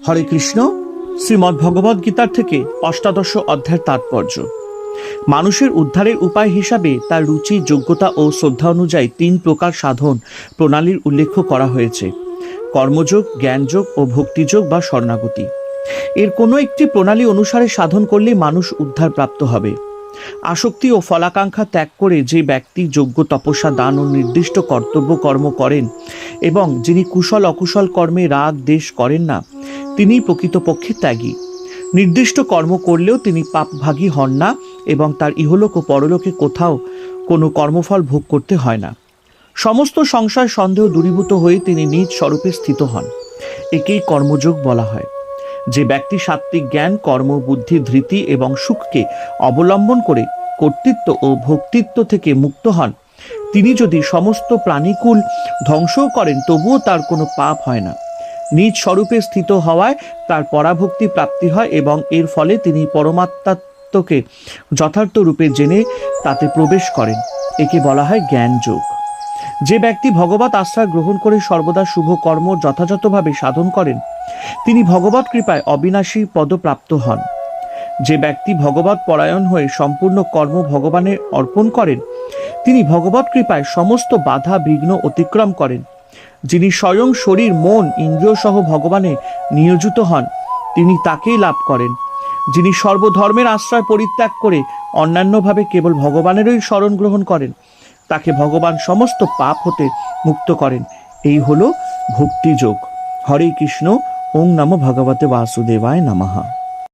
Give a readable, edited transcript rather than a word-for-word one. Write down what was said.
হরে কৃষ্ণ। শ্রীমদ্ ভগবদ গীতার থেকে অষ্টাদশ অধ্যায়ের তাৎপর্য। মানুষের উদ্ধারের উপায় হিসাবে তার রুচি, যোগ্যতা ও শ্রদ্ধা অনুযায়ী 3 প্রকার সাধন প্রণালীর উল্লেখ করা হয়েছে: কর্মযোগ, জ্ঞানযোগ ও ভক্তিযোগ বা শরণাগতি। এর কোনো একটি প্রণালী অনুসারে সাধন করলে মানুষ উদ্ধার প্রাপ্ত হবে। আসক্তি ও ফলাকাঙ্ক্ষা ত্যাগ করে যে ব্যক্তি যোগ্য, তপস্যা, দান ও নির্দিষ্ট কর্তব্য কর্ম করেন এবং যিনি কুশল অকুশল কর্মে রাগ দেশ করেন না, তিনি প্রকৃতপক্ষে ত্যাগী। নির্দিষ্ট কর্ম করলেও তিনি পাপভাগী হন না এবং তার ইহলোক ও পরলোকে কোথাও কোনো কর্মফল ভোগ করতে হয় না। সমস্ত সংশয় সন্দেহ দূরীভূত হয়ে তিনি নিজ স্বরূপে স্থিত হন। একেই কর্মযোগ বলা হয়। যে ব্যক্তি সাত্ত্বিক জ্ঞান, কর্ম, বুদ্ধি, ধৃতি এবং সুখকে অবলম্বন করে কর্তৃত্ব ও ভোক্তৃত্ব থেকে মুক্ত হন, তিনি যদি সমস্ত প্রাণীকুল ধ্বংসও করেন তবুও তার কোনো পাপ হয় না। নিজ স্বরূপে স্থিত হওয়ায় তার পরাভক্তি প্রাপ্তি হয় এবং এর ফলে তিনি পরমাত্মাত্মকে যথার্থ রূপে জেনে তাতে প্রবেশ করেন। একে বলা হয় জ্ঞান যোগ। যে ব্যক্তি ভগবত আশ্রয় গ্রহণ করে সর্বদা শুভ কর্ম যথাযথভাবে সাধন করেন, তিনি ভগবত কৃপায় অবিনাশী পদপ্রাপ্ত হন। যে ব্যক্তি ভগবত পরায়ণ হয়ে সম্পূর্ণ কর্ম ভগবানের অর্পণ করেন, তিনি ভগবত কৃপায় সমস্ত বাধা বিঘ্ন অতিক্রম করেন। যিনি স্বয়ং শরীর, মন, ইন্দ্রিয় সহ ভগবানে নিয়োজিত হন, তিনি তাকেই লাভ করেন। যিনি সর্বধর্মের আশ্রয় পরিত্যাগ করে অন্যান্যভাবে কেবল ভগবানেরই শরণ গ্রহণ করেন, তাকে ভগবান সমস্ত পাপ হতে মুক্ত করেন। এই হলো ভক্তিযোগ। হরে কৃষ্ণ। ওং নমো ভগবতে বাসুদেবায় নমঃ।